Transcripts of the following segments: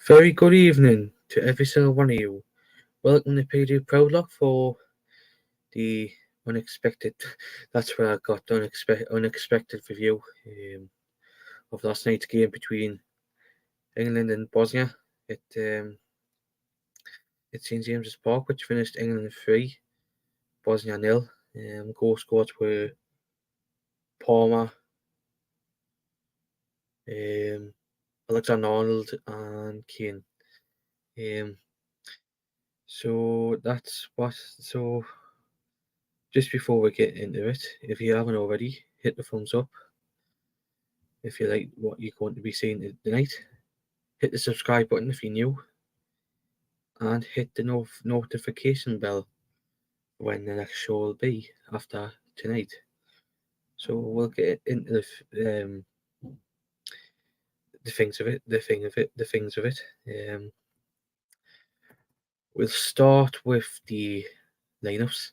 Very good evening to every single one of you. Welcome to PD Proudlock for the unexpected. That's where I got the unexpected review of last night's game between England and Bosnia at St James's Park, which finished England 3, Bosnia nil. Goal scorers were Palmer, Alexander-Arnold, and Kane. So that's what. So just before we get into it, if you haven't already, hit the thumbs up. If you like what you're going to be seeing tonight, hit the subscribe button if you're new, and hit the notification bell when the next show will be after tonight. So we'll get into the things of it. We'll start with the lineups.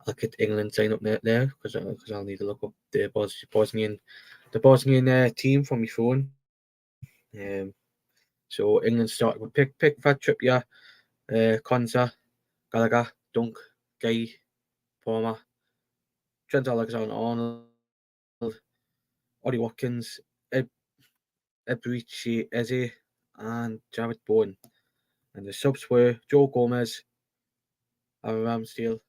I'll get England's lineup there because I'll need to look up the Bosnian team from my phone. So England started with Pickford, Trippier, Konsa, Gallagher, Dunk, Gay, Palmer, Trent Alexander-Arnold, Ollie Watkins, Eberechi Eze, and Jared Bowen. And the subs were Joe Gomez, Aaron Ramsdale,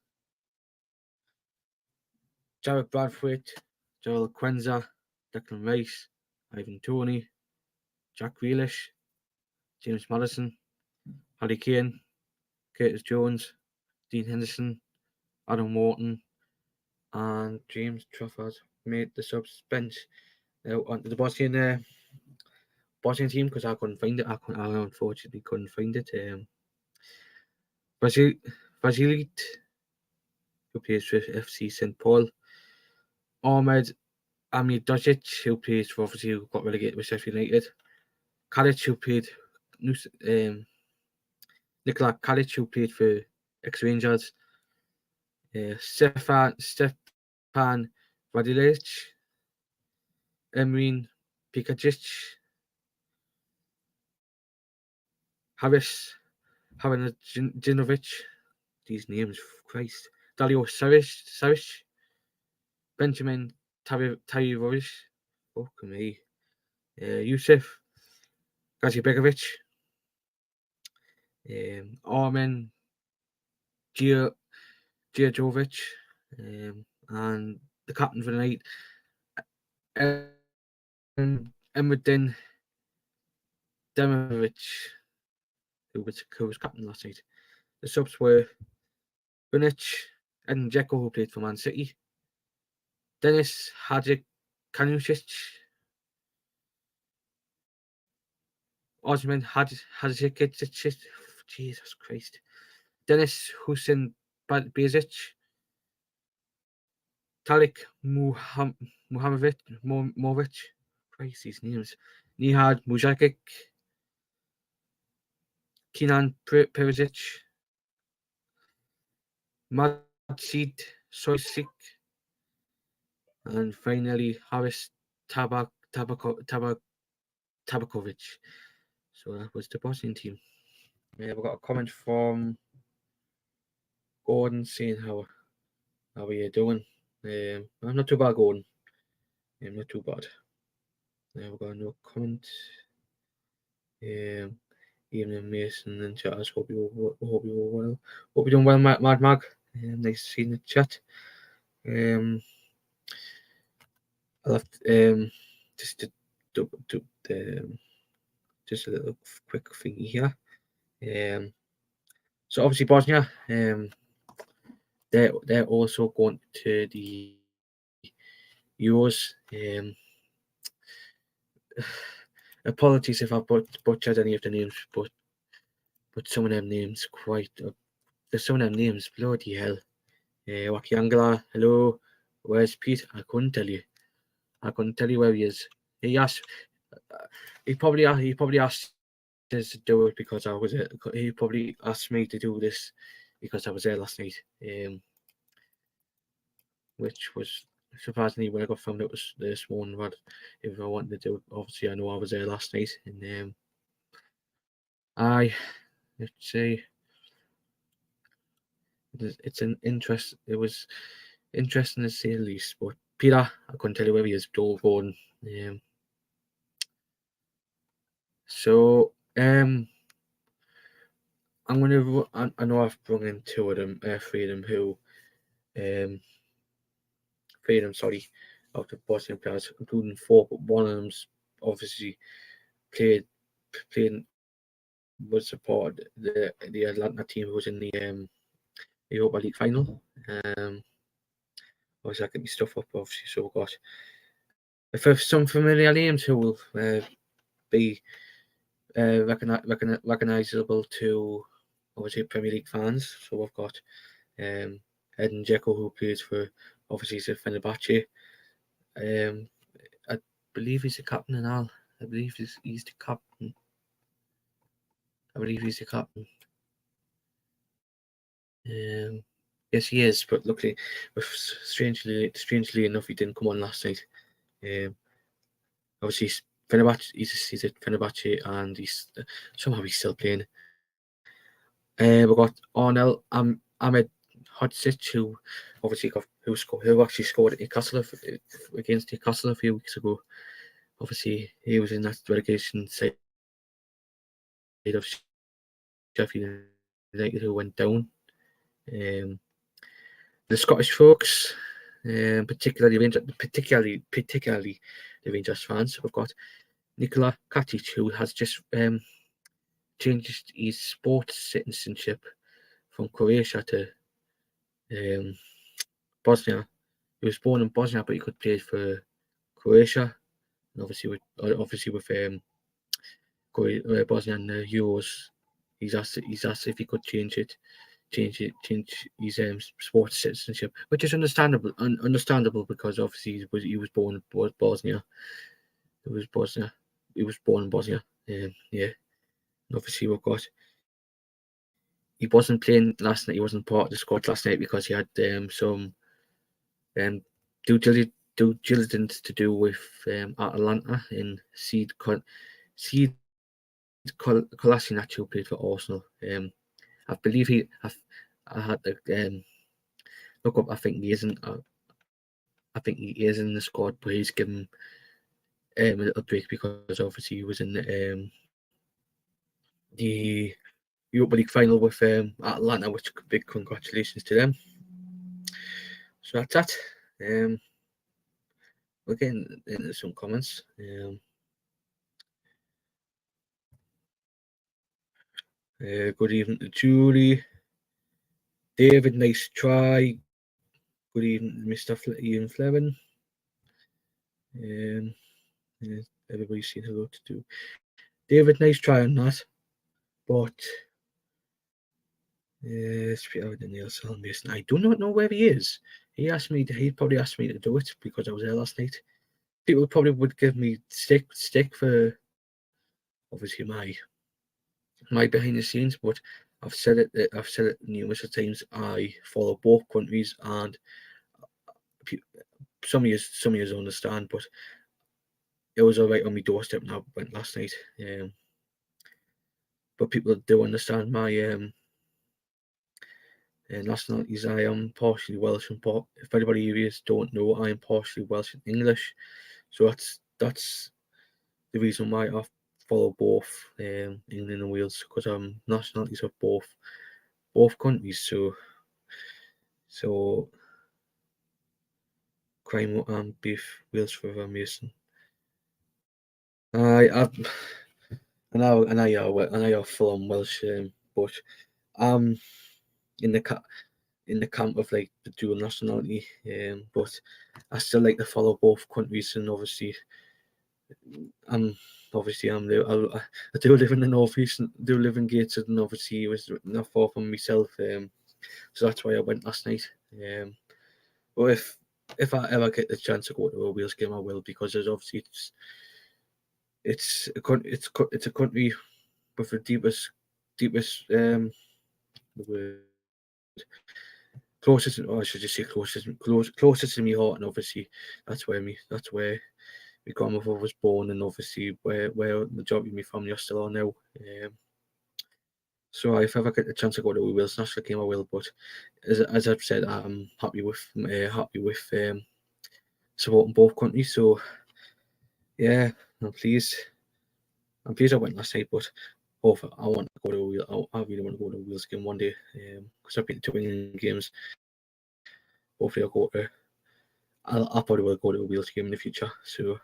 Jared Bradford, Joel Quenza, Declan Rice, Ivan Toney, Jack Grealish, James Maddison, Harry Kane, Curtis Jones, Dean Henderson, Adam Wharton, and James Trafford made the subs bench. Now onto the Bosnian team because I couldn't find it. I unfortunately couldn't find it. Vasilite, who plays for FC St Paul, Ahmed Amidojic, who plays for obviously who got relegated with Sheffield United, Kalic, who played Nikola Kalic, who played for ex-Rangers, Stefan Radilic, Emrin Pikacic, Haranjinovic, these names, Christ, Dario Saric, Benjamin Tarivovic, fuck me, Yusuf Gazibegovic, Armen Djordjevic, and the captain for the night, Emredin Demovic, who was captain last night. The subs were Bunic and Dzeko, who played for Man City, Denis Hadjikanusic, Osman Hadjikanusic, Jesus Christ, Denis Hussein Bezic, Talik Muhamovic, Christ, these names, Nihad Mujagic, Kenan Perisic, Majid Soisik, and finally Haris Tabakovic. So that was the Bosnian team. We've got a comment from Gordon saying how are you doing? I'm not too bad, Gordon. I'm not too bad. We've got no comment. Evening, Mason and chat. Hope you all well. Hope you're doing well, Mad Mag. Nice to see you in the chat. I'll have to, just to do just a little quick thingy here. So obviously Bosnia, they're also going to the Euros. Apologies if I butchered any of the names, but some of them names there's some of them names, bloody hell. Waki Angela, hello, where's Pete? I couldn't tell you where he is. He probably asked us to do it because I was there. He probably asked me to do this because I was there last night. Which was surprisingly when I got found out was this morning. But if I wanted to do it, obviously I know I was there last night, and Aye, let's say it's an interest. It was interesting to say the least. But Peter, I couldn't tell you where he is. Don't going. Um, so I'm gonna. I know I've brought in two of them, three of them who, um, three of them. Sorry, of the Bosnian players, including four, but one of them's obviously played played was supported the Atlanta team who was in the Europa League final. Obviously, I get my stuff up, obviously, so we've got if some familiar names who will be recognisable to obviously Premier League fans. So we've got Edin Dzeko, who plays for obviously he's a Fenerbahce. I believe he's the captain and all. I believe he's the captain. I believe he's the captain. Yes, he is. But luckily, strangely enough, he didn't come on last night. Obviously, Fenerbahce. He's at Fenerbahce, and somehow he's still playing. We've got Arnel Ahmed Hodzic, who obviously who actually scored at Newcastle against Newcastle a few weeks ago. Obviously, he was in that relegation side of Sheffield United who went down. The Scottish folks, particularly the Rangers fans, we've got Nikola Katic, who has just changed his sports citizenship from Croatia to Bosnia. He was born in Bosnia, but he could play for Croatia, and obviously with Bosnia and the Euros, he's asked if he could change his sports citizenship, which is understandable because obviously he was born in Bosnia. It was Bosnia. He was born in Bosnia. Yeah. And obviously he wasn't playing last night. He wasn't part of the squad last night because he had some um, due diligence to do with Atalanta in Seed Kolasinac, who played for Arsenal. I believe I had to look up. I think he isn't. I think he is in the squad, but he's given a little break because obviously he was in the Europa League final with Atlanta, which big congratulations to them. So that's that. We're getting into some comments. Good evening to Julie. David, nice try. Good evening, Mr. Ian Fleming. Everybody's saying hello to do. David, nice try on that. But straight out the nail salon Mason. I do not know where he is. He probably asked me to do it because I was there last night. People probably would give me stick for obviously my behind the scenes, but I've said it numerous times. I follow both countries, and some of you understand, but it was all right on my doorstep. Now went last night, but people do understand my nationalities. I am partially Welsh and if anybody here don't know, I am partially Welsh and English, so that's the reason why I follow both England and Wales, because I'm nationalities of both countries. So crime and beef Wales for Mason. I you're full on Welsh, but I'm in the camp of like the dual nationality, but I still like to follow both countries, and obviously I'm I do live in the northeast, do live in Gateshead, and obviously it was not far from myself, so that's why I went last night. But if I ever get the chance to go to a Wales game, I will, because there's obviously it's a country with the deepest the word closest, or I should just say closest to my heart, and obviously that's where my grandmother was born, and obviously where the majority of my family are still are now. So if I ever get the chance to go to a Wales national game, I will. But as I've said, I'm happy with supporting both countries. So yeah, I'm pleased. I'm pleased I went last night, but I want to go to I really want to go to a Wales game one day because I've been to England games. Hopefully, I'll probably will go to a Wales game in the future. So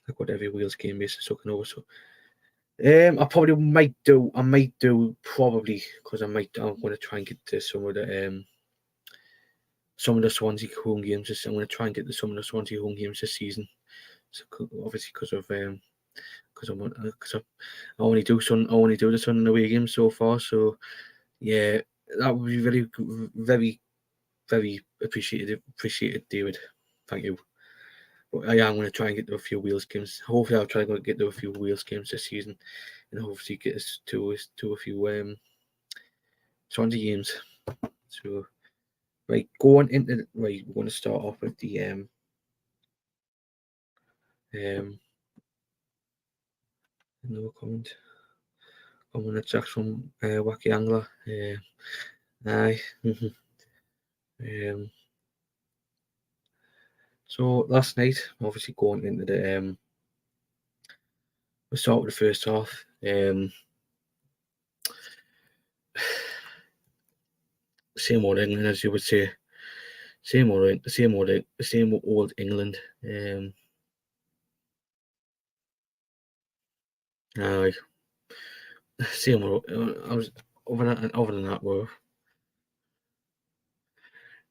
I've got every Wales game basically looking over. So I probably might do. I might do probably because I'm going to try and get to some of the Swansea home games. I'm going to try and get to some of the Swansea home games this season. So obviously because I only do the Sun and away games so far. So yeah, that would be very very very appreciated, David. Thank you. But I am going to try and get to a few Wales games. Hopefully, I'll try to get to a few Wales games this season, and hopefully get us to a few Swansea games. So, right, we're going to start off with the another comment. Comment attacks from Wacky Angler. Aye. So last night, obviously going into the we'll start with the first half. Same old England, as you would say. Same old England. Aye. Same old. I was other than that,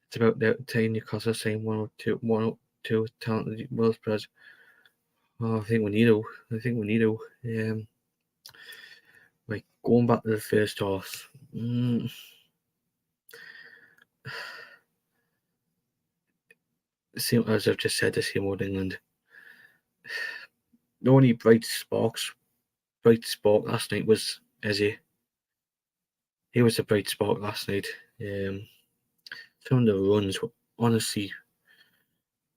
it's about that time Newcastle saying 102 talented Welsh players. Oh, I think we need to. Like going back to the first half. Same as I've just said, the same old England. The only bright spark last night was Eze. He was a bright spark last night. Some of the runs were honestly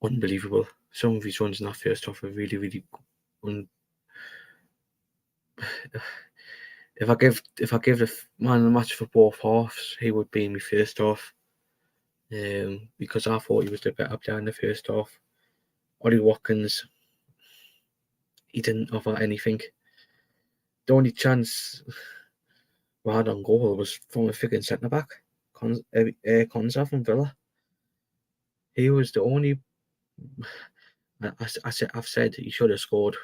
unbelievable. Some of his runs in that first half were really, really. If I give the man of the match for both halves, he would be in my first half. Because I thought he was the better player in the first half. Ollie Watkins, he didn't offer anything. The only chance we had on goal was from a freaking centre back, Konsa from Villa. He was the only. I've said he should have scored,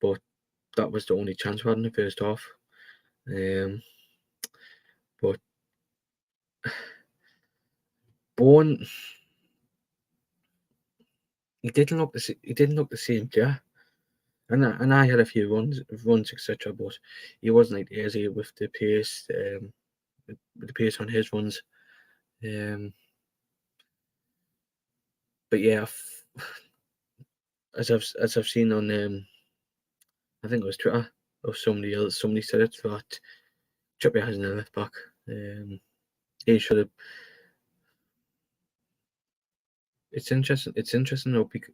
but that was the only chance we had in the first half. But Bourne, he didn't look the same player. And I had a few runs etc. But he wasn't like easy with the pace, on his runs. But yeah, as I've seen on I think it was Twitter or somebody else. Somebody said it that Trippier has no left back. He should have. It's interesting. It's interesting though because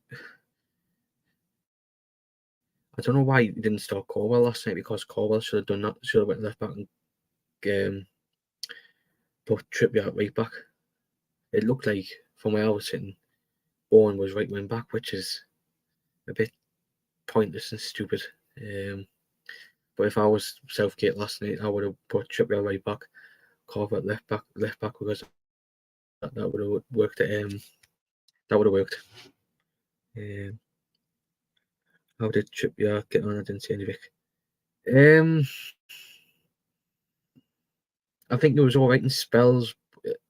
I don't know why he didn't start Corwell last night, because Corwell should have done that. Should have went left back and put Trippier at right back. It looked like from where I was sitting, Bourne was right wing back, which is a bit pointless and stupid. But if I was Southgate last night, I would have put Trippier right back, Corwell left back, because that would have worked. That would have worked. How did Trippier get on? I didn't see anything. I think it was all right in spells,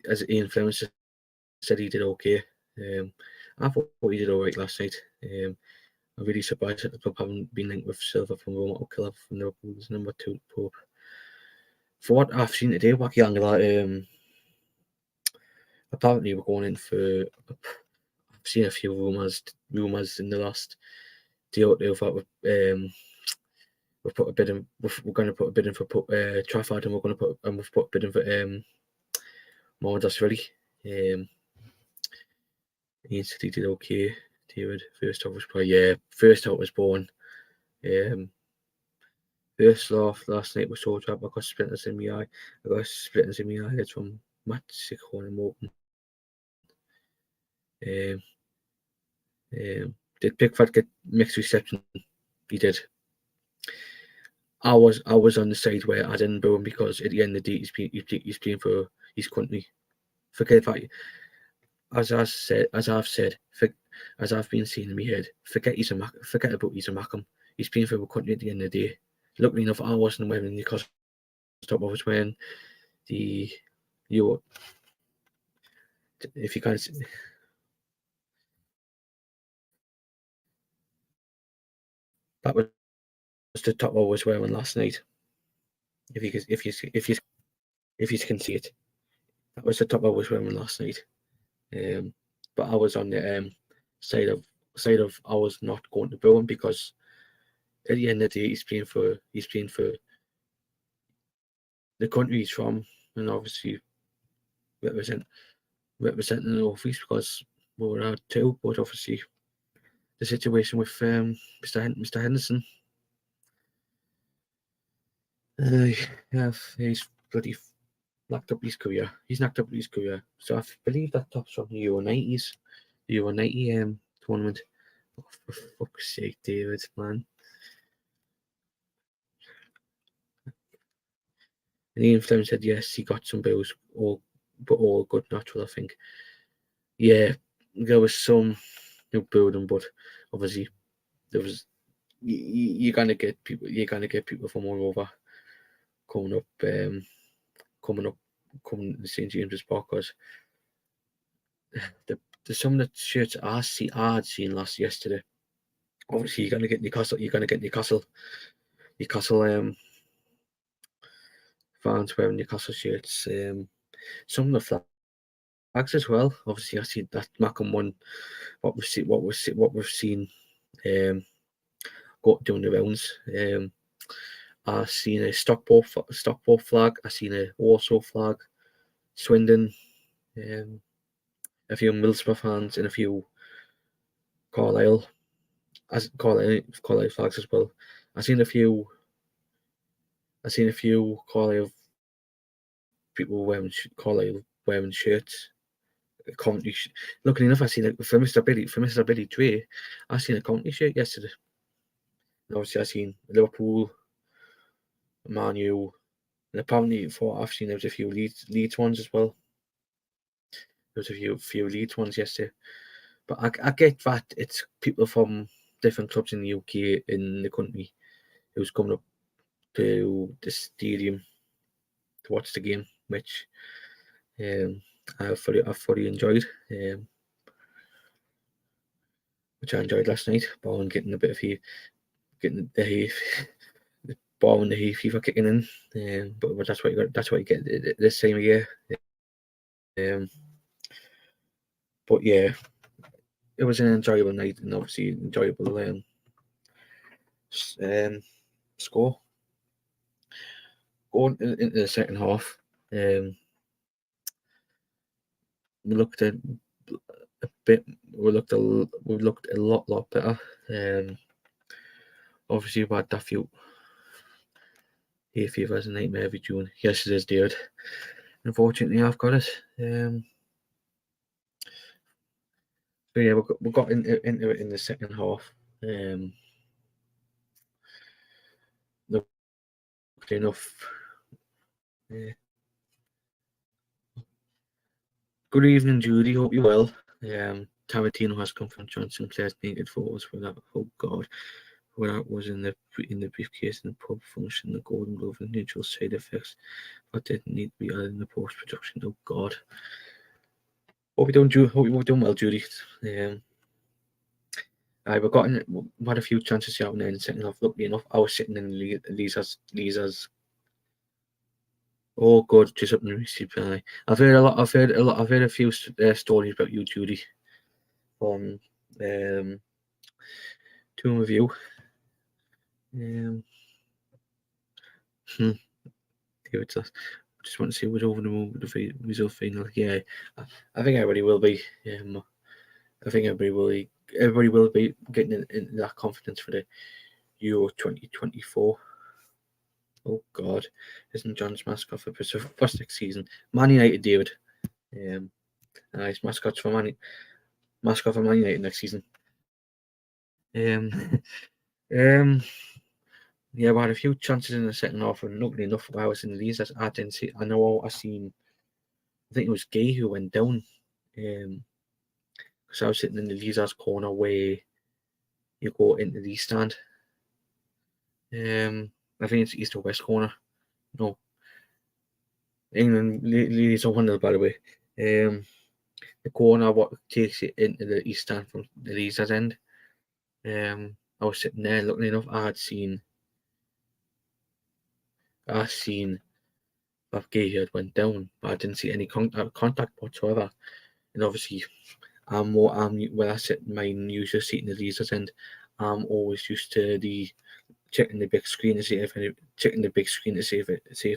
as Ian Fleming said he did okay. I thought he did all right last night. I'm really surprised that the club haven't been linked with Silva from Roma or Killer from Liverpool's number 2 Pope. For what I've seen today, Wacky Angela, apparently we're going in for. I've seen a few rumours in the last day or two that we've put a bid in. We're going to put a bid in for Trafford, and we've put a bid in for Mohamed Asreli. He said he did okay. David, first out was probably, yeah, first out was born. First off, last night was so drab, I got splinters in my eye. I got splinters in my eyelids from match corner open. Did Pickford get mixed reception? He did. I was on the side where I didn't boo him because at the end of the day he's playing for his country. Forget that. As I've said, as I've been saying in my head, forget about he's a Mackham. He's playing for the country at the end of the day. Luckily enough, I wasn't wearing the Newcastle top. I was wearing the Euro. If you can't see, that was the top I was wearing last night. If you can see it, that was the top I was wearing last night. But I was on the side of I was not going to boo him because at the end of the day he's playing for the country he's from, and obviously representing the North East because we were out too. But obviously the situation with Mr. Henderson, yeah, he's bloody knocked up his career. He's knocked up his career. So I believe that top's from the Euro 90s, the Euro 90 tournament. Oh, for fuck's sake, David, man. And Ian Fleming said yes, he got some bills, but all good natural, I think. Yeah, there was some who booed him, but obviously there was you're gonna get people from all over coming up coming to St James's Park because the some of the shirts I'd seen yesterday. Obviously, you're gonna get Newcastle fans wearing Newcastle shirts. Some of the flags as well. Obviously, I see that Mackham one. What we've seen go doing the rounds. I've seen a Stockport flag. I've seen a Warsaw flag, Swindon, a few Middlesbrough fans, and a few Carlisle flags as well. I've seen a few Carlisle people wearing shirts. Commentary. Luckily enough, I seen it for Mr. Billy Dre. I seen a commentary shirt yesterday. And obviously, I seen Liverpool, Man U, and apparently I've seen there was a few Leeds ones as well. There was a few Leeds ones yesterday. But I get that it's people from different clubs in the UK, in the country, who's coming up to the stadium to watch the game, which I fully enjoyed, which I enjoyed last night. Barring getting a bit of getting the barring the fever kicking in, but that's what you got. That's what you get this time of year. But yeah, it was an enjoyable night and obviously enjoyable score. Going into the second half, we looked a bit. We looked a lot better. Obviously, we had that few hay fever as a nightmare every June. Yes, it is, dude. Unfortunately, I've got it. So yeah, we got into it in the second half. Looked enough. Good evening, Judy. Hope you're well. Tarantino has come from Johnson Clare's naked photos for that. Oh God, where that was in the briefcase in the pub function, the Golden Glove and neutral side effects, but didn't need to be added in the post production. Oh God. Hope you're doing well, Judy. We had a few chances out there in the second half. Luckily enough, I was sitting in Lisa's. Oh, good, just up in the receipt. I've heard a few stories about you, Judy, from two of you. David, just want to see who's over the moon with the result final. Yeah, I think everybody will be. I think everybody will be everybody will be getting in that confidence for the Euro 2024. Oh God, isn't John's mascot for first next season? Man United, David. Nice mascot for Man United next season. Yeah, we had a few chances in the second half, and luckily enough, while I was in the leads, I didn't see. I know I seen. I think it was Gay who went down. Because I was sitting in the Leaders corner where you go into the stand. I think it's east or west corner. No, England leads on 1-0, by the way. The corner what takes it into the east stand from the Leaders end. I was sitting there. Luckily enough, I seen that Gay had went down, but I didn't see any contact whatsoever. And obviously, when I sit in my usual seat in the Leaders end, I'm always used to checking the big screen to see if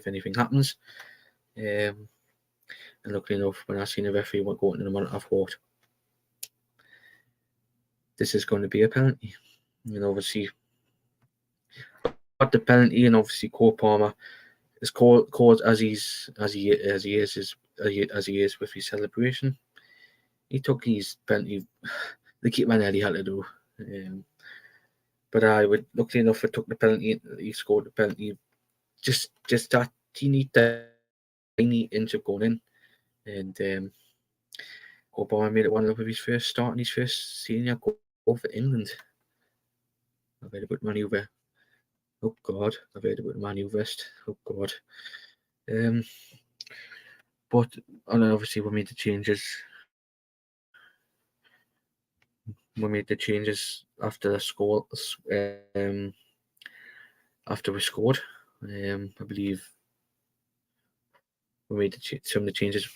anything happens. And luckily enough, when I seen the referee go into the monitor, I thought this is going to be a penalty. And obviously, got the penalty, and obviously Cole Palmer is called as he is with his celebration. He took his penalty. The keeper nearly had to do. But luckily enough, it took the penalty. He scored the penalty. Just that teeny tiny inch of going in, and Obama made it 1-0 with his first start and his first senior goal for England. I've heard about Manu Vest. Oh God, I've heard about Manu Vest. Oh God. But and obviously we made the changes. After the score. After we scored, I believe we made some of the changes.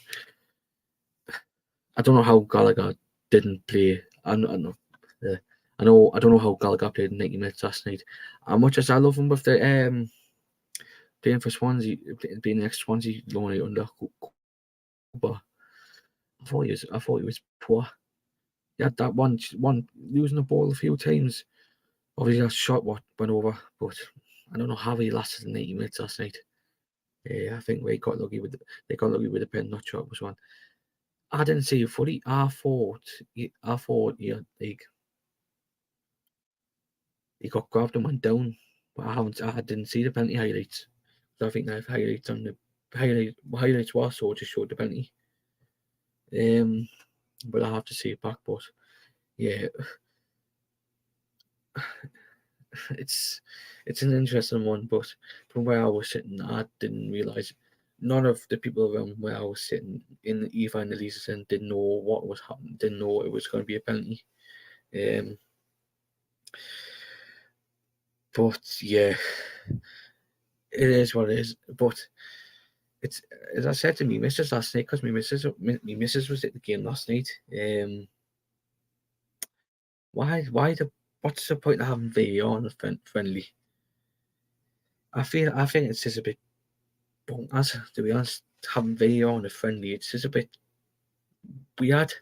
I don't know how Gallagher didn't play. I don't know how Gallagher played 90 minutes last night. As much as I love him with the playing for Swansea, being next Swansea loan out under Cooper, I thought he was poor. He had that one losing the ball a few times. Obviously, that shot went over, but I don't know how he lasted 90 minutes last night. I think they got lucky with the pen, not shot was one. I didn't see it fully. I thought he got grabbed and went down, but I didn't see the penalty highlights. So I think they have highlights on the highlights was so just showed the penalty. But I have to see it back. But yeah, it's an interesting one. But from where I was sitting, I didn't realise. None of the people around where I was sitting in the Leases end didn't know what was happening. Didn't know it was going to be a penalty. But yeah, it is what it is. But it's, as I said to me missus last night, because my missus was at the game last night. What's the point of having VAR on a friendly? I think it's just a bit bonkers, to be honest. Having VAR on a friendly, it's just a bit weird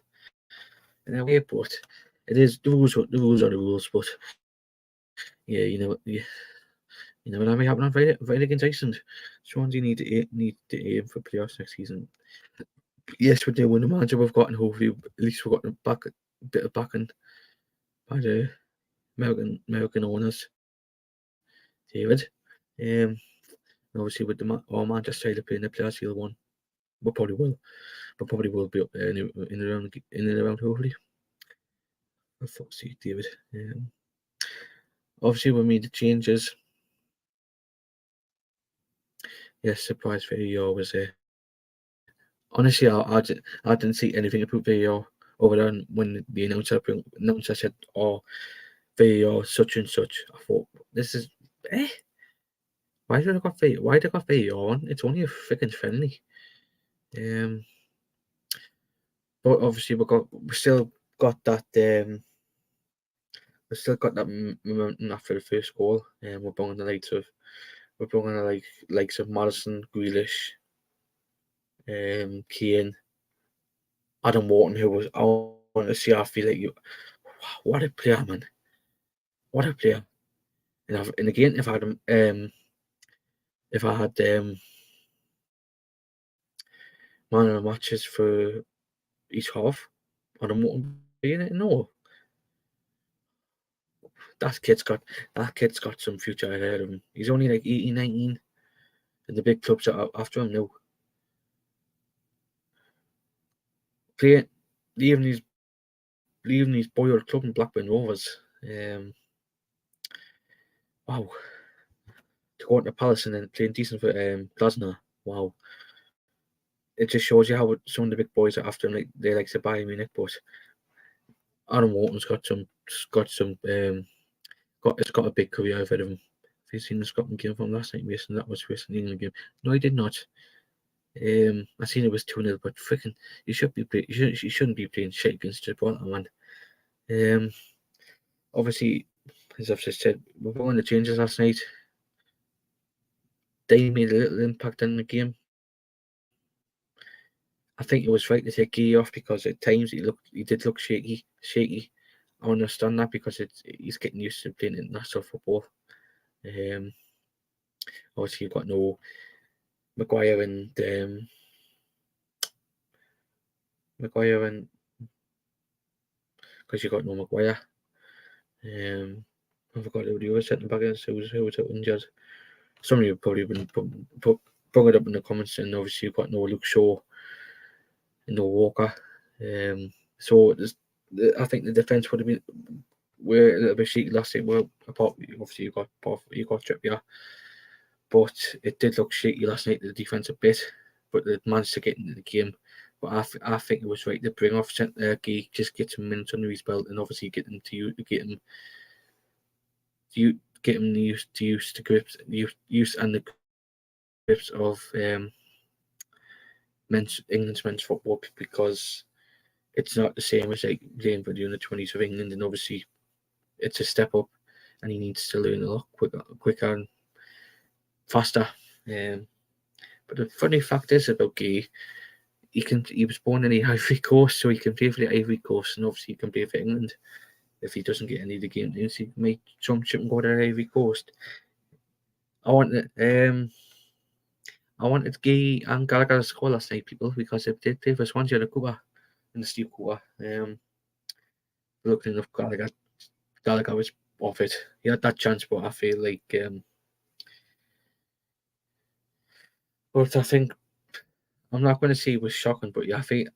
in a way, but it is the rules are the rules. But yeah, you know what I mean. Happening right against Iceland. Swansea need to aim for playoffs next season. Yes, we do win the manager we've got, and hopefully at least we've got a bit of backing by the American owners, David. Obviously with our Manchester United playing the Players' Field one, we probably will be up there in and around hopefully. I thought, see, David. Obviously we made the changes. Yes, surprise VAR was there. Honestly, I didn't see anything about VAR over there when the announcer said, "Oh, VAR such and such." I thought, this is why did I got VAR? Why did I got VAR on? It's only a freaking friendly. But obviously we still got that momentum after the first goal, and we're bringing the likes of Madison, Grealish, Kane, Adam Wharton, who was honestly I feel like what a player, man! What a player! And again, if I had man of the matches for each half, I don't want to be in it. No, that kid's got some future ahead of him. He's only like 18, 19, and the big clubs are after him now. Playing, leaving his boyhood club in Blackburn Rovers. Wow, to go into Palace and then playing decent for Glasner. Wow, it just shows you how some of the big boys are after him. Like they like to buy Munich, but Adam Wharton's got a big career ahead of him. Have you seen the Scotland game from last night, Mason? That was Mason England game. No, I did not. I seen it was 2-0, but freaking, you shouldn't be playing shit against Gibraltar, man. Obviously, as I've just said, with all the changes last night, they made a little impact in the game. I think it was right to take Gee off because at times he did look shaky. I understand that because he's getting used to playing international football. Obviously you've got no Maguire and because you got no Maguire. I forgot who the other centre back is. Who was out injured? Some of you have probably been brought it up in the comments, and obviously you've got no Luke Shaw and no Walker. So I think the defence would have been a little bit shaky last night. Well, apart obviously you got Trippier, but it did look shaky last night, the defensive bit. But they managed to get into the game. But I think it was right to bring off Gee, just get some minutes under his belt, and obviously get him used to grips, use and the grips of England's men's football, because it's not the same as like playing for the under-20s of England, and obviously it's a step up, and he needs to learn a lot quicker and faster. But the funny fact is about Gay, he was born in the Ivory Coast, so he can play for the Ivory Coast, and obviously he can play for England. If he doesn't get any of the game games, he might jump ship and go to the Ivory Coast. I wanted Gay and Gallagher to score last night, people, because if they play for Swansea in the Steve Cooper. Looking enough, Gallagher was off it. He had that chance, but I feel like but I think I'm not going to say it was shocking, but yeah, I think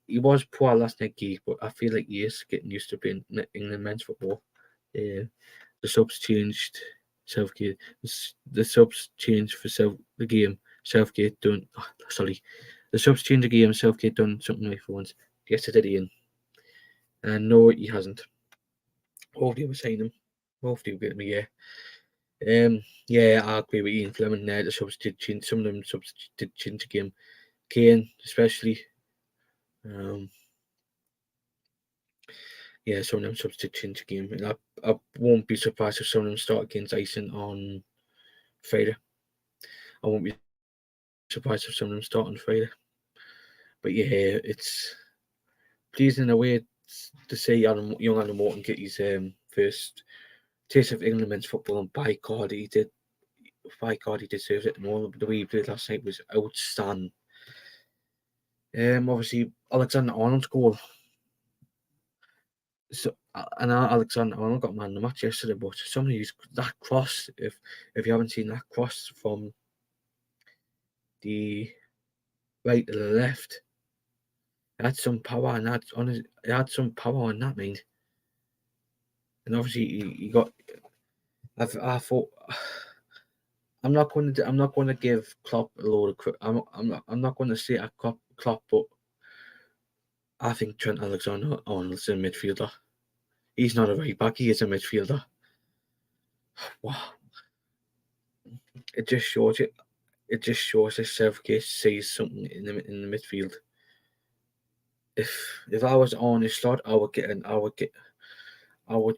he was poor last night, Gay, but I feel like he is getting used to playing England men's football. The subs changed. Southgate. The subs changed for the game. Southgate done. Oh, sorry, the subs changed the game. Southgate done something like for once. Yesterday, Ian. And no, he hasn't. Hopefully, we'll sign him. Hopefully, we'll get him a year. Yeah, I agree with Ian Fleming there. The subs did change. Some of them subs did change the game. Kane, especially. Yeah, some of them subs did change the game. And I won't be surprised if some of them start against Ison on Friday. I won't be surprised if some of them start on Friday. But yeah, it's pleasing in a way to see young Adam Morton get his first taste of England men's football, and by God, he did. By God, he deserves it. And the way he played last night was outstanding. Obviously, Alexander-Arnold's goal. So, and Alexander-Arnold got man of the match yesterday, but somebody who's that cross, if you haven't seen that cross from the right to the left, it had some power, and it had some power on that, mate. And obviously, he got. I thought. I'm not going to give Klopp a load of credit. I'm not going to say I Klopp, but I think Trent Alexander-Arnold's a midfielder. He's not a right back. He is a midfielder. Wow! It just shows it. It just shows that Southgate sees something in the midfield. If I was on his slot, I would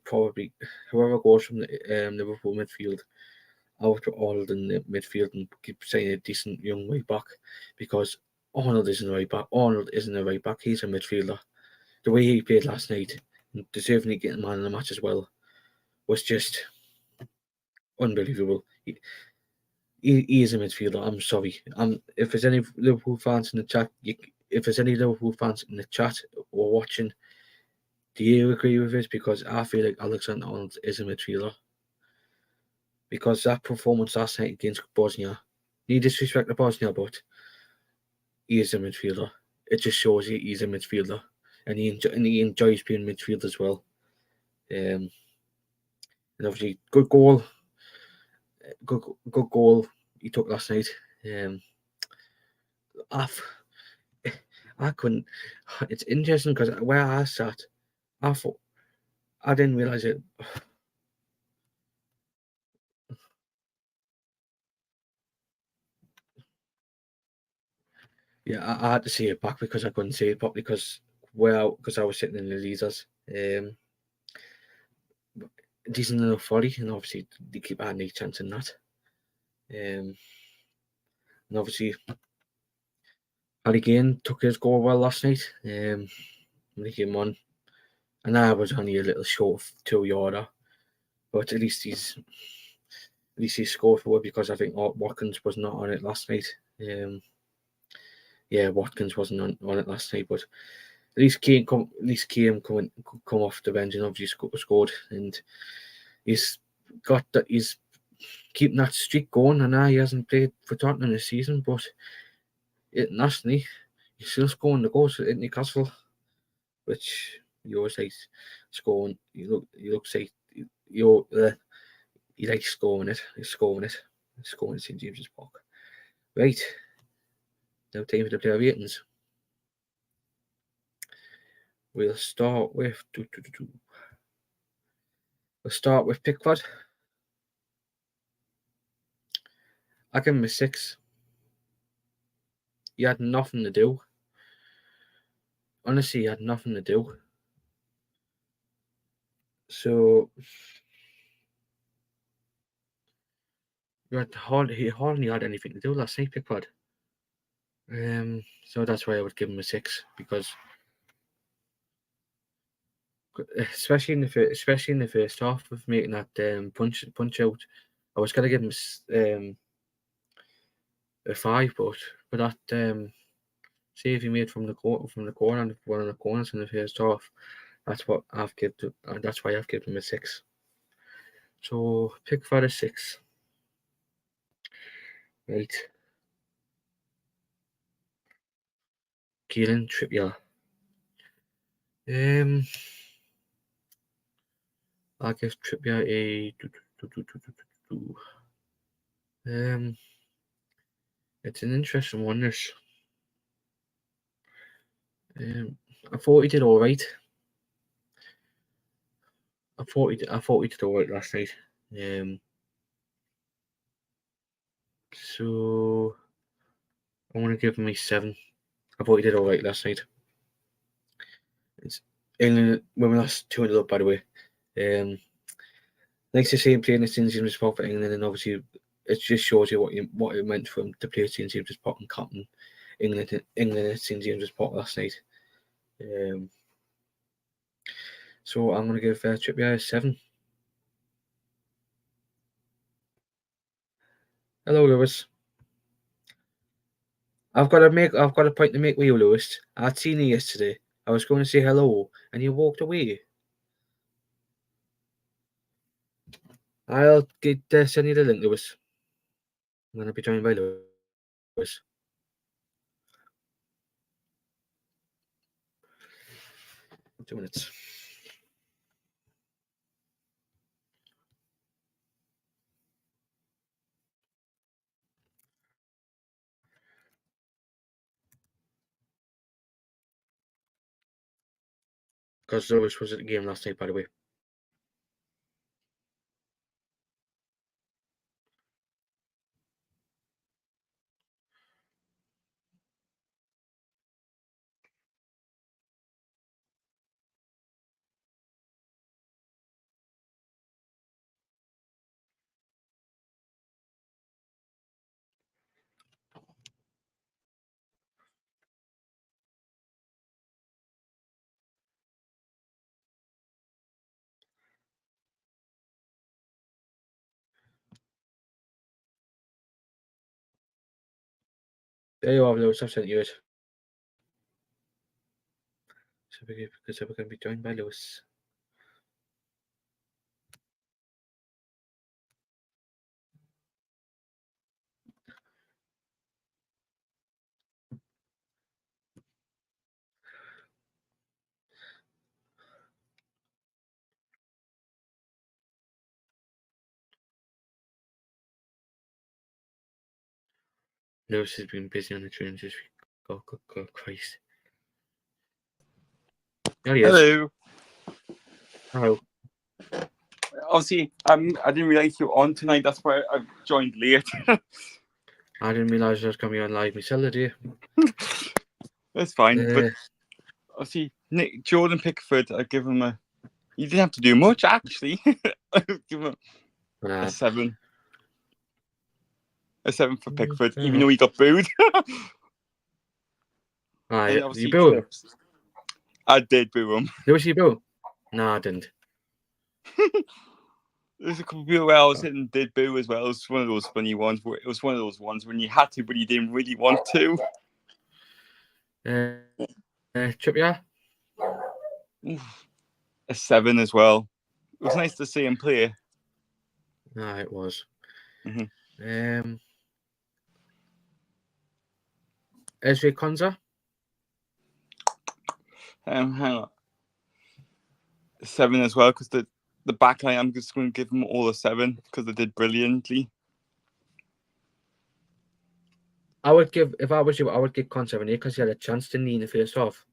probably whoever goes from the Liverpool midfield, I would put Arnold in the midfield and keep saying a decent young right back, because Arnold isn't a right back. Arnold isn't a right back. He's a midfielder. The way he played last night, and deserving of getting man of the match as well, was just unbelievable. He is a midfielder. I'm sorry. If there's any Liverpool fans in the chat, if there's any Liverpool fans in the chat or watching, do you agree with this? Because I feel like Alexander-Arnold is a midfielder. Because that performance last night against Bosnia, no disrespect to Bosnia, but he is a midfielder. It just shows he's a midfielder, and he enjoys being midfield as well. And obviously, good goal he took last night. I, I couldn't. It's interesting because where I sat, I thought I didn't realize it. Yeah, I had to see it back because I couldn't see it properly because I was sitting in the leaders. Decent enough volley, and obviously they keep had any chance in that. And obviously Harry Kane took his goal well last night. When he came on, and I was only a little short of 2 yarder, but at least he scored for it because I think Watkins was not on it last night. Yeah, Watkins wasn't on it last night, but at least Kane come off the bench and obviously scored, and he's got that he's keeping that streak going. And now he hasn't played for Tottenham this season, but nationally he's still scoring the goals at Newcastle, which he always likes scoring. He looks like he likes scoring it. He's scoring it. He's scoring it St James's Park. Right, now time for the player ratings. We'll start with Pickford. I give him a 6. He had nothing to do. Honestly, he had nothing to do. So he hardly had anything to do last night, Pickford. So that's why I would give him a 6, because especially in the first half of making that punch out, I was gonna give him a 5, but for that save he made from the corner and one of the corners in the first half, that's why I've given him a 6. So Pickford a 6. Right. Kieran Trippier. I'll give Trippier a it's an interesting one. This I thought he did all right. I thought he did all right last night. So I want to give him a 7. I thought he did all right last night. It's England when we lost 2-0 up, by the way. Nice to see him playing the St James's Park for England, and obviously it just shows you what it meant for him to play at St James's Park and captain England at St James's Park last night. So I'm going to give Trippier a 7. Hello, Lewis. I've got a point to make with you, Lewis. I'd seen you yesterday. I was going to say hello, and you walked away. I'll send you the link, Lewis. I'm going to be joined by Lewis. 2 minutes. Because Lewis was at the game last night, by the way. There you are, Lewis. I've sent you it. So because we're going to be joined by Lewis. Lewis has been busy on the trains this week. God, Christ. There he is. Hello. Hello. Obviously, I didn't realise you were on tonight. That's why I joined late. I didn't realise I was going to be on live myself today. That's fine. But obviously, Jordan Pickford, I give him a... You didn't have to do much, actually. I give him a 7. A 7 for Pickford, even though he got booed. You boo him? I did boo him. Lewis, you boo? No, I didn't. There's a couple of people where I was sitting and did boo as well. It was one of those funny ones. It was one of those ones when you had to, but you didn't really want to. Trippier? A 7 as well. It was nice to see him play. It was. Mm-hmm. Ezri Konza? Hang on. 7 as well, because the back line, I'm just going to give them all a 7 because they did brilliantly. If I was you, I would give Konza an 8 because he had a chance, didn't he, in the first half?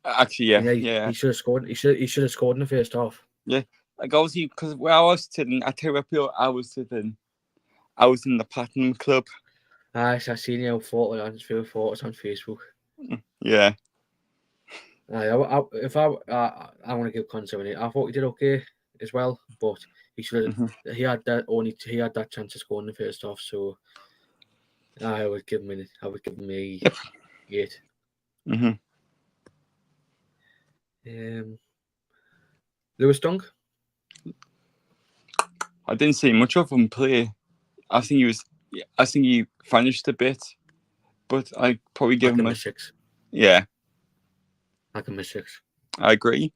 Actually, yeah. He should have scored. He should have scored in the first half. Yeah, like obviously, because where I was sitting, I tell you, I was sitting. I was in the Platinum Club. I seen you photos on Facebook. Yeah. If I want to give Konza an 8. I thought he did okay as well, but he should have. Mm-hmm. He had that chance to score in the first half, so I would give him a 8. Mm-hmm. Lewis Dunk? I didn't see much of him play. I think he finished a bit, but I probably give him a 6. Yeah. I give him a 6. I agree.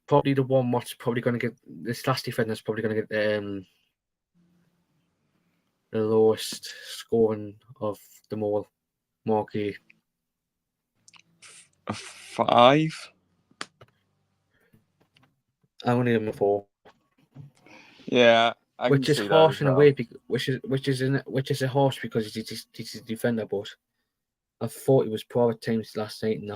Probably the one what's probably going to get this last defender's probably going to get the lowest scoring of them all. Marky. A 5. I'm going to give him a 4. Yeah, which is harsh in a way, which is a harsh because he's a defender. But I thought he was poor at times last night, and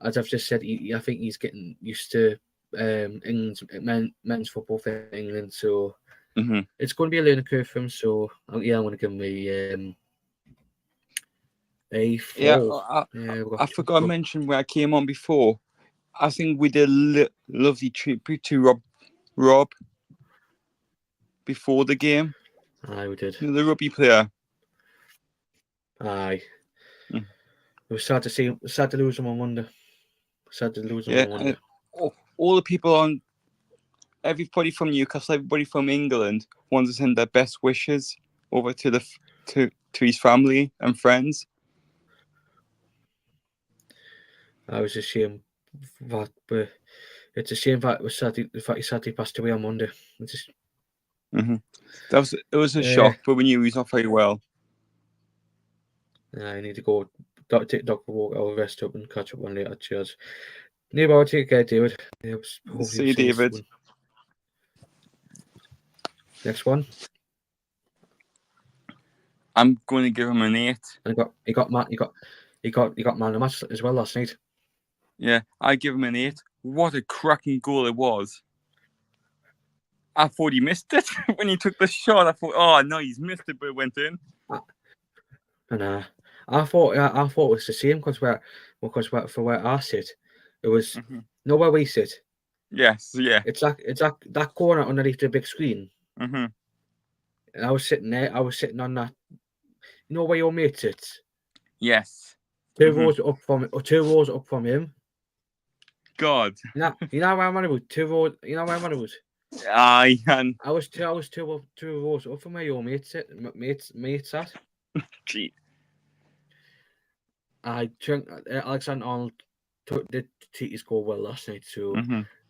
as I've just said, I think he's getting used to England's men's football for England, so it's going to be a learning curve for him. So yeah, I'm going to give him a 4. Yeah, I forgot to mention where I came on before. I think we did a lovely tribute to Rob before the game. Aye, we did. The rugby player. Aye. It was sad to lose him on Monday. Sad to lose him on Monday. All the people on, everybody from Newcastle, everybody from England wants to send their best wishes over to his family and friends. I was a shame that, but it's a shame that he sadly passed away on Monday. It was a shock, but we knew he's not very well. I need to go take Dr. Walk, I'll rest up and catch up on later. Cheers. I'll take care, David. See you, David. Soon. Next one. I'm going to give him an 8. And he got man of the match as well last night. Yeah, I give him an 8. What a cracking goal it was. I thought he missed it when he took the shot. I thought, oh no, he's missed it, but it went in. And I thought it was the same because for where I sit, it was where we sit. Yes, yeah. It's that corner underneath the big screen. And I was sitting there. I was sitting on that. You know where your mate sits? Yes. 2 rows up from him. God. You know where I'm on about? 2 rows. You know where I'm on about? Aye, and I was two rows up from where your mate sat. gee, I think Alexander-Arnold did take his goal well last night, so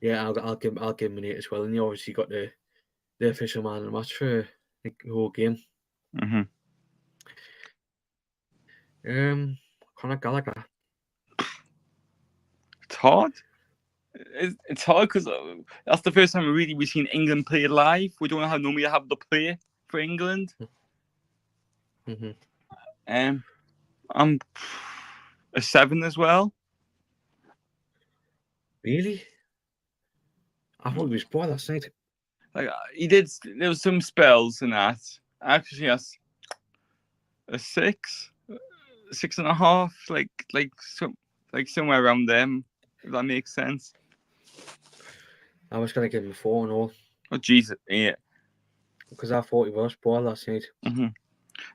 yeah, I'll give him an 8 as well. And he obviously got the official man of the match for the whole game. Conor Gallagher. It's hard. It's hard because that's the first time we've seen England play live. We don't know how normally have the play for England. I'm a 7 as well. Really? I thought he was poor last night. Like he did. There was some spells in that. Actually, that's a 6, 6.5. Like somewhere around them. If that makes sense. I was gonna give him a 4 and all. Oh Jesus, yeah. Because I thought he was poor last night.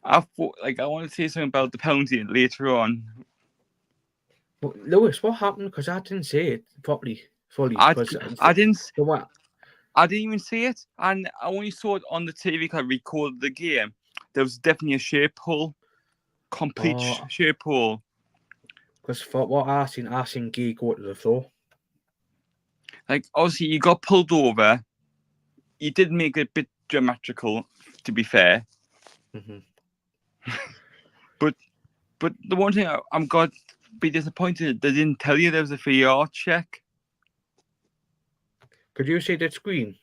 I thought, I want to say something about the penalty later on. But Lewis, what happened? Because I didn't see it fully. I didn't even see it, and I only saw it on the TV because I recorded the game. There was definitely a shape pull, complete shape pull. Because for what I seen Guy go to the floor. Like obviously, you got pulled over. You did make it a bit dramatical, to be fair. But the one thing I'm going to be disappointed, they didn't tell you there was a VAR check. Could you see that screen?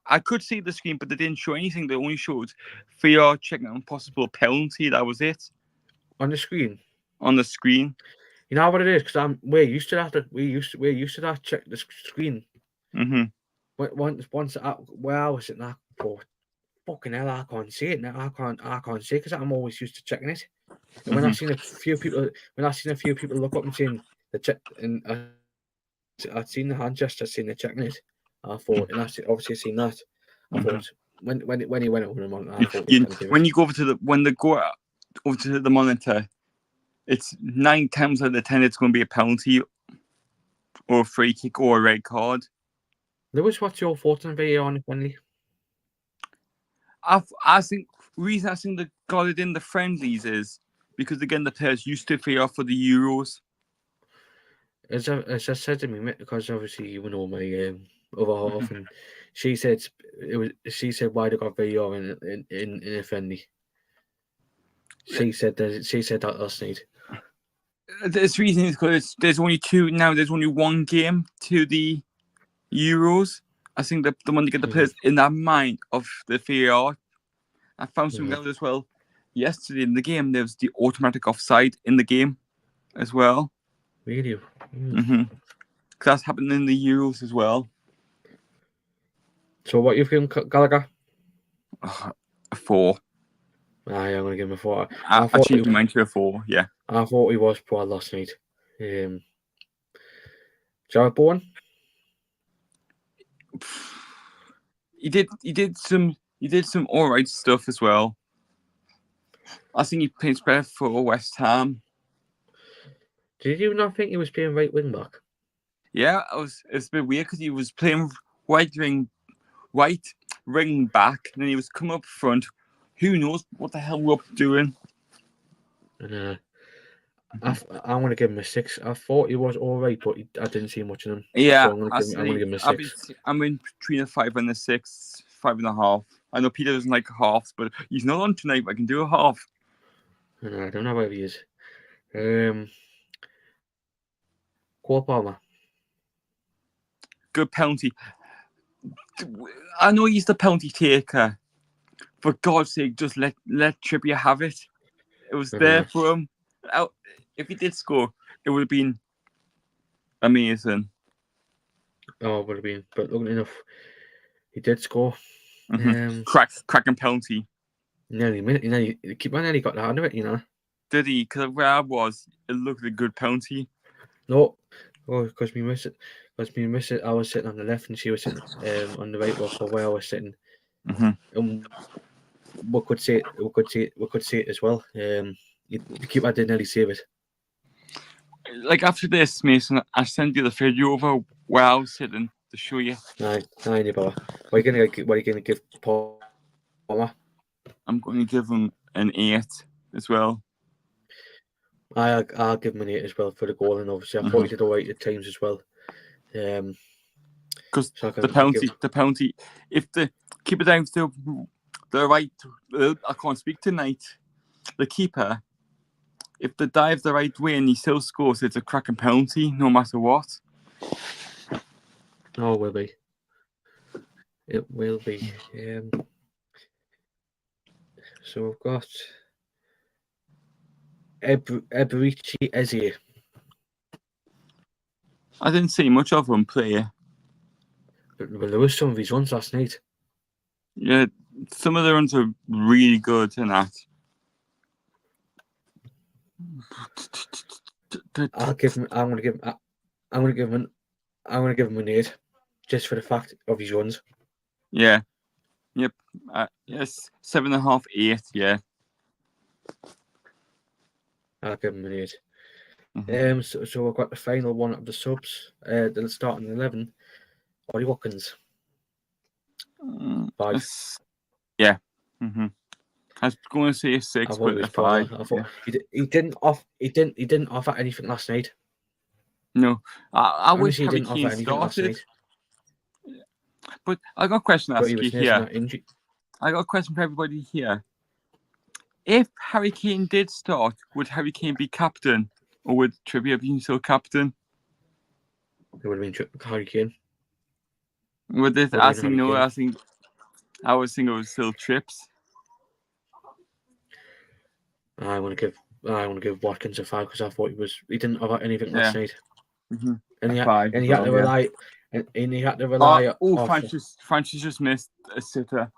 I could see the screen, but they didn't show anything. They only showed VAR check and possible penalty. That was it. On the screen. On the screen. You know what it is? Because we're used to that. We're used to that. Check the screen. Once where I was sitting, I thought, fucking hell, I can't see it now. I can't see it because I'm always used to checking it. And when I've seen a few people look up and saying the check, and I'd seen the hand gesture, seen the checking it. I thought, and I obviously seen that. I thought when he went over him, I thought when you go over to the monitor, it's 9 times out of 10 it's going to be a penalty or a free kick or a red card. Lewis, what's your thoughts on VAR on friendly? I think the reason I think they got it in the friendlies is because again the players used to VAR for the Euros. As I said to me, because obviously you know my other half, and she said why they got VAR in a friendly. She said that last night. This reason is because there's only 2 now. There's only 1 game to the Euros. I think the one to get the players in that mind of the VAR. I found something out as well. Yesterday in the game, there was the automatic offside in the game as well. Really? Because that's happened in the Euros as well. So what you feeling, Gallagher? A 4. I'm going to give him a 4. I changed mine to a 4, yeah. I thought he was poor last night. Jared Bowen? He did some alright stuff as well. I think he plays better for West Ham. Did you not think he was playing right wing back? Yeah, it's a bit weird because he was playing right ring back, and then he was coming up front. Who knows what the hell we're up doing? And I'm going to give him a 6. I thought he was all right, but I didn't see much of him. Yeah, so I'm going to give him a 6. I'm in between a 5 and a 6, 5.5. I know Peter doesn't like halves, but he's not on tonight. But I can do a half. I don't know where he is. Cole Palmer. Good penalty. I know he's the penalty taker. For God's sake, just let Trippier have it. It was there for him. If he did score, it would have been amazing. Oh, it would have been. But looking enough, he did score. Cracking penalty. The keeper nearly got the hand of it, you know. Did he? Because where I was, it looked like a good penalty. No. Oh, because we missed it. I was sitting on the left and she was sitting on the right. For where I was sitting. We could see it as well. The keeper did nearly save it. Like after this, Mason, I sent you the video over where I was sitting. to show you. Aye, bother. What are you gonna give Palmer? I'm going to give him an 8 as well. I'll give him an 8 as well for the goal, and obviously I thought he did all right at times as well. Because so the penalty, if the keeper down to the right, I can't speak tonight. The keeper, if they dive the right way and he still scores, it's a cracking penalty, no matter what. Oh, will be. It will be. So we've got Eberici Eze. I didn't see much of him play. Well, there was some of his runs last night. Yeah, some of the runs are really good in that. I'm gonna give him an 8, just for the fact of his runs. Yeah. Yep. Yes, 7.5, 8. Yeah. I'll give him an 8. So we've got the final one of the subs. They'll start in 11. Ollie Watkins. 5. Yeah. I was going to say a 6, but a 5. I thought he didn't offer anything last night. No, I wish Honestly, Harry Kane started. But I got a question to ask you here. I got a question for everybody here. If Harry Kane did start, would Harry Kane be captain, or would Trippier be still captain? It would have been Harry Kane. Would this? I think no. I was thinking it was still Trips. I want to give Watkins a 5 because I thought he didn't have anything last night. And he had to rely. And he had to rely. Francis just missed a sitter.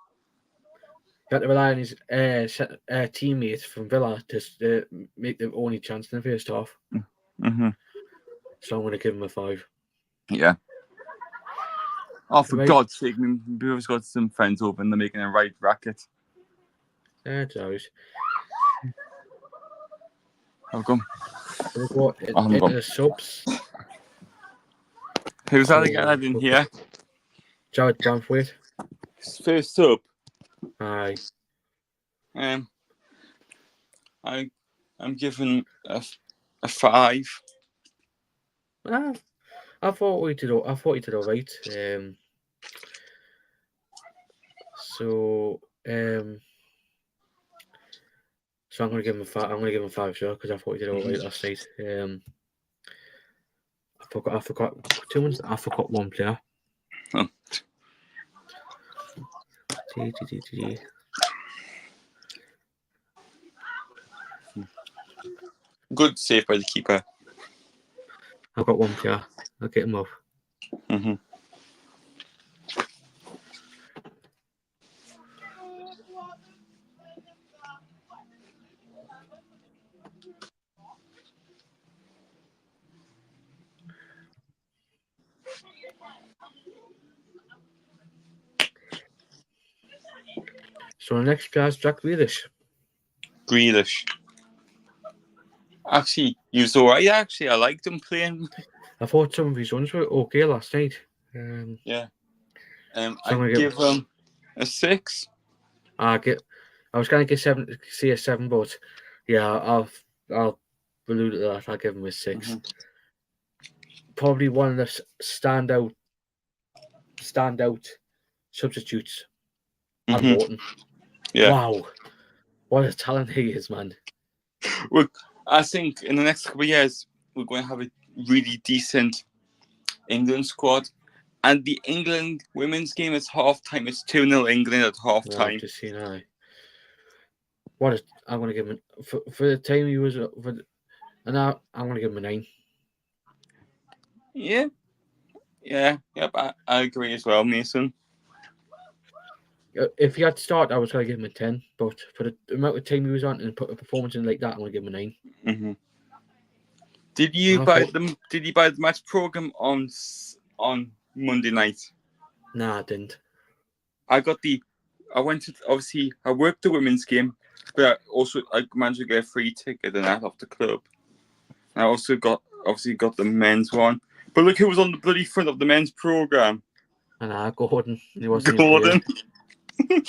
He had to rely on his teammate from Villa to make the only chance in the first half. So I'm going to give him a 5. Yeah. Oh, for God's sake, we've got some friends over and they're making a right racket. It's always. How come? We'll go into the subs. Who's that again? I didn't hear. Jared Branthwaite. First sub. Aye. I'm giving a 5. I thought he did all right. So I'm going to give him a 5. I'm going to give him 5 sure because I thought he did all right last night. I forgot 2 months. I forgot one player. Oh. Good save by the keeper. I've got one player. I'll get him off. So the next player is Jack Grealish. Actually, he was alright. Actually, I liked him playing. I thought some of his runs were okay last night. Yeah. I give him a 6. I was going to say a 7, but yeah, I'll allude to that. I'll give him a 6. Probably one of the standout substitutes. And Morton. Yeah. Wow, what a talent he is, man. Look, I think in the next couple of years we're going to have a really decent England squad. And the England women's game is half-time. It's 2-0 England at half-time. Just seeing I'm going to give him for the time he was and now I'm going to give him a 9. Yeah. I agree as well, Mason. If he had started, I was going to give him a 10, but for the amount of time he was on and put a performance in like that, I'm going to give him a 9. Did you buy the match program on Monday night? Nah, I didn't. I worked the women's game, but I managed to get a free ticket and that off the club. I also got the men's one, But look who was on the bloody front of the men's programme. And Gordon. He wasn't even Gordon. playing.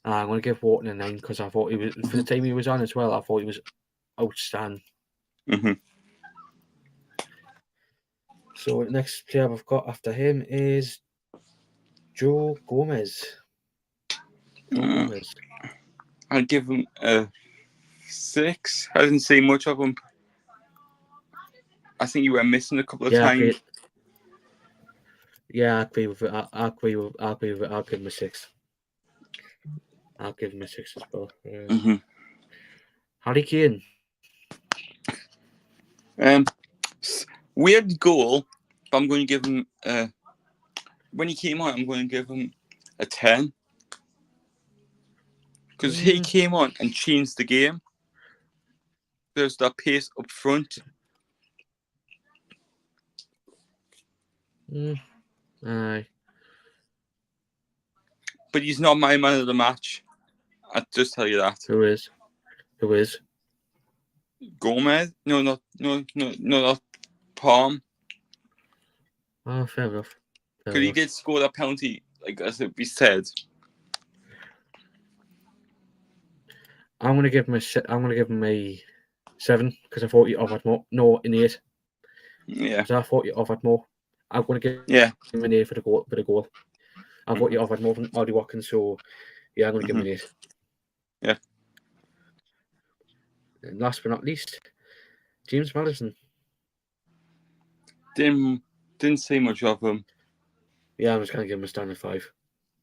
I'm going to give Wharton a 9 because I thought he was, for the time he was on as well, I thought he was outstanding. Mm-hmm. So the next player I've got after him is Joe Gomez. Gomez. I'd give him a 6. I didn't see much of him. I think you were missing a couple of times. I agree with it. I agree with it. I'll give him a 6. I'll give him a 6 as well. Mm-hmm. Harry Kane. Weird goal, but I'm going to give him when he came on, I'm going to give him a 10 because he came on and changed the game. There's that pace up front. Aye. But he's not my man of the match. I'll just tell you that. Who is? Gomez? No, not Palm. Oh, fair enough. Because he did score that penalty, like as we said. I'm gonna give him a 7 because I thought he offered more. No, an 8. Yeah. Because I thought he offered more. I'm gonna give him an 8 for the goal. I thought he offered more from Ollie Watkins, so yeah, I'm gonna give him an 8. Yeah. And last but not least, James Maddison. Didn't see much of him. Yeah, I'm just gonna give him a standard 5.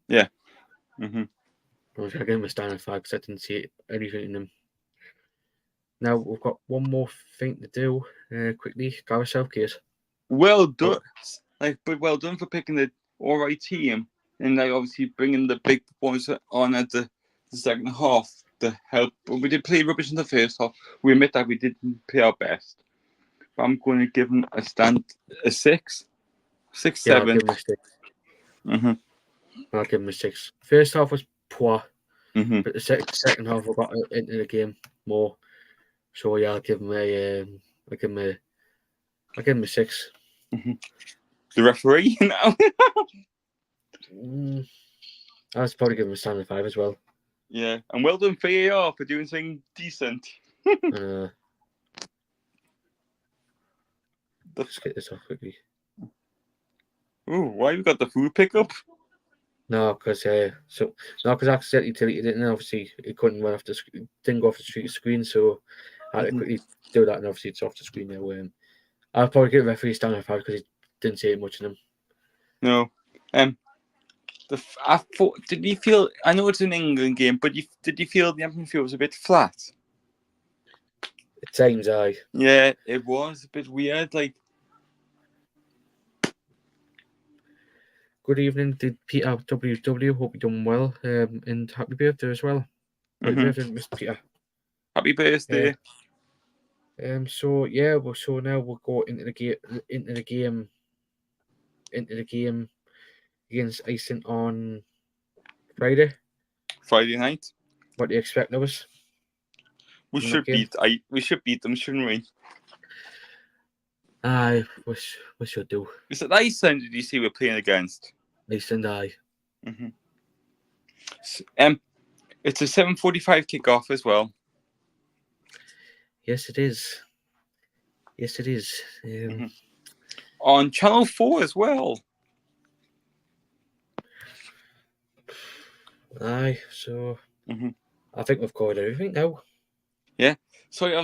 Yeah. Mm-hmm. I'm just gonna give him a standard 5 because I didn't see anything in him. Now we've got one more thing to do. Quickly, Gareth Southgate. Well done, but well done for picking the all right team, and like obviously bringing the big boys on at the second half to help. But we did play rubbish in the first half. We admit that we didn't play our best. But I'm going to give him a 6, 6, 7. I'll give him a 6. Mm-hmm. I'll give him a 6. First half was poor, mm-hmm. but the second half we got into the game more. So yeah, I'll give him a 6. Mm-hmm. The referee now. I was probably give him a standard 5 as well. Yeah, and well done VAR for doing something decent. Let's get this off quickly. Oh, why you got the food pickup? No, because I accidentally deleted it, and obviously it couldn't run off the screen. Didn't go off the screen, so I had to quickly do that, and obviously it's off the screen now. I'll probably give the referee standard 5 because he didn't say much in them. No. I thought, did you feel? I know it's an England game, but did you feel the atmosphere was a bit flat? At times, aye. Yeah, it was a bit weird. Like, good evening, did Peter WW. Hope you're doing well. And happy birthday as well. Happy birthday, Mr. Peter. Happy birthday. So now we'll go into the game against Iceland on Friday night. What do you expect of us? We should beat them, shouldn't we? Aye, we should do. Is it Iceland? Did you see we're playing against? Iceland, aye. It's a 7:45 kickoff as well. Yes, it is. On Channel 4 as well. Aye, so I think we've covered everything now. Yeah. Sorry,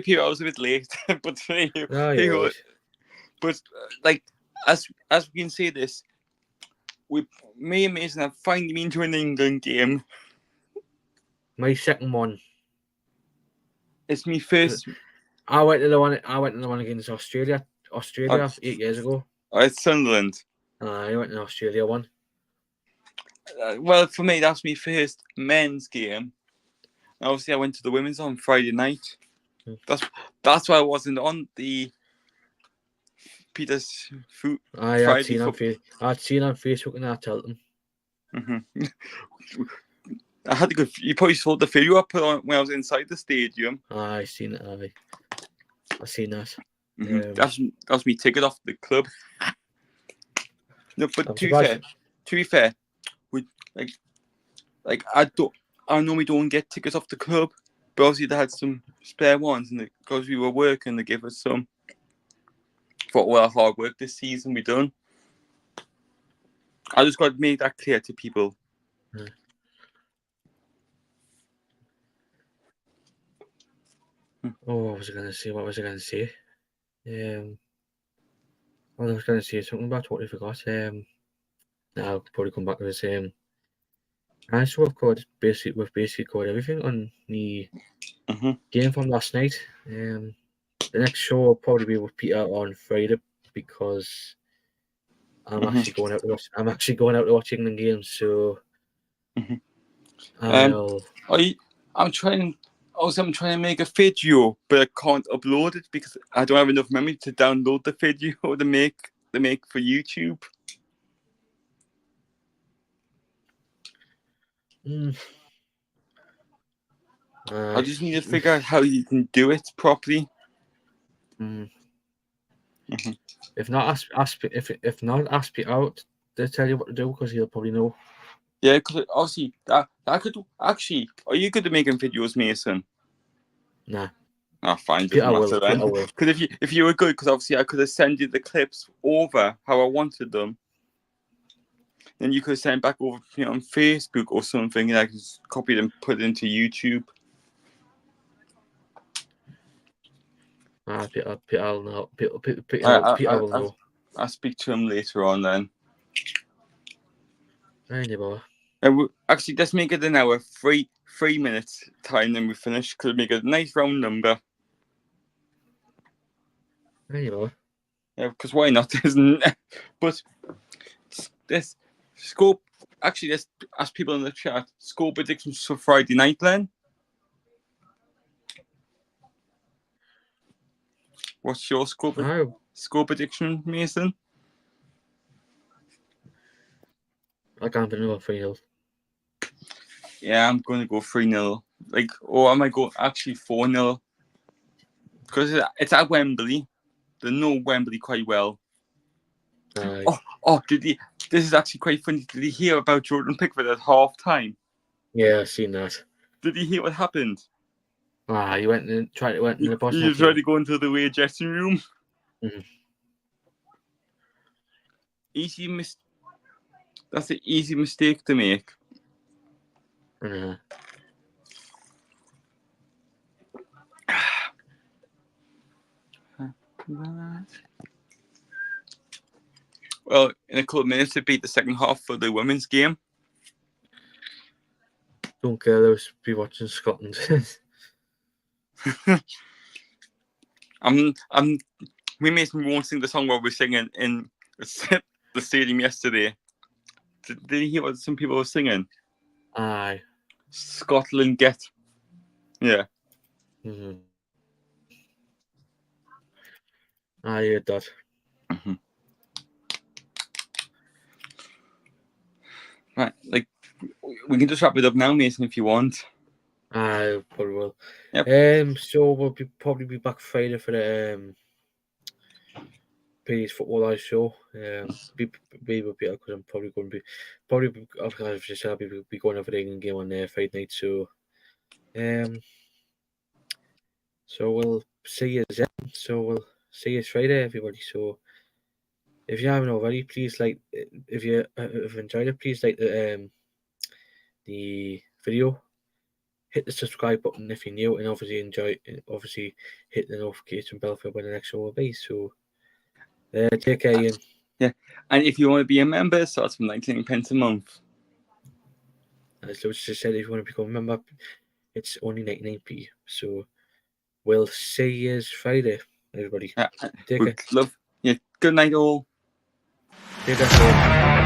Peter, I was a bit late, but but like as we can say this, me and Mason have finally been to an England game. My second one. It's me first. I went to the one against Australia 8 years ago. It's Sunderland. I went to the Australia one. Well, for me, that's my first men's game. Obviously, I went to the women's on Friday night. That's why I wasn't on the Peter's food. I'd seen on Facebook and I told them. I had to go. You probably saw the video I put on when I was inside the stadium. I seen it. I seen that. That's me ticket off the club. No, but I'm to surprised. be fair, we like I normally don't get tickets off the club, but obviously they had some spare ones, and because we were working, they gave us some for all our hard work this season we done. I just got to make that clear to people. Oh, what was I going to say? I was going to say something, but I totally forgot. Now I'll probably come back to this. I saw we've basically covered everything on the game from last night. The next show will probably be with Peter on Friday because I'm actually going out to watch. I'm actually going out to watch England games. So I'm trying to make a video, but I can't upload it because I don't have enough memory to download the video to make for YouTube. I just need to figure out how you can do it properly. If not, ask Peter out to tell you what to do because he'll probably know. Yeah, because obviously that could actually. Are you good at making videos, Mason? Nah. Oh, fine, doesn't matter then. Because if you were good, because obviously I could have sent you the clips over how I wanted them. Then you could send back over to me on Facebook or something, and I could just copy them, put it into YouTube. Peter will know. Peter will know. I'll speak to him later on then. Anyway. Actually, let's make it an hour, 3 minutes time, then we finish. Because make it a nice round number. Anyway. Yeah, because why not, isn't it? But this scope. Actually, let's ask people in the chat. Score predictions for Friday night, Glenn. What's your score prediction, Mason? I can't believe 3-0. Yeah, I'm going to go 3-0. Or I might go actually 4-0. Because it's at Wembley. They know Wembley quite well. This is actually quite funny. Did you hear about Jordan Pickford at half time? Yeah, I've seen that. Did you hear what happened? He went in the Bosnia. He tried to go into the away dressing room. That's an easy mistake to make. Well, in a couple of minutes to beat the second half for the women's game. Don't care, those be watching Scotland. We won't sing the song while we're singing in the stadium yesterday. Did you hear what some people were singing? Aye. Scotland get. Yeah. I heard that. Right, we can just wrap it up now, Mason, if you want. I probably will. Yep. So we'll probably be back Friday for the Penny's Football Live show. Be with Peter because I'm probably going to be I've just said I'll be going over the England game on Friday night. So so we'll see you then. So we'll see you Friday, everybody. So if you haven't already, please if you enjoyed it, please like the video. Hit the subscribe button if you're new, and obviously hit the notification bell for when the next show will be. So take care, Ian. Yeah, and if you want to be a member, it starts from 19p a month. As Lewis just said, if you want to become a member, it's only 99p. So we'll see you Friday, everybody. Take care. Good night, all. Take care.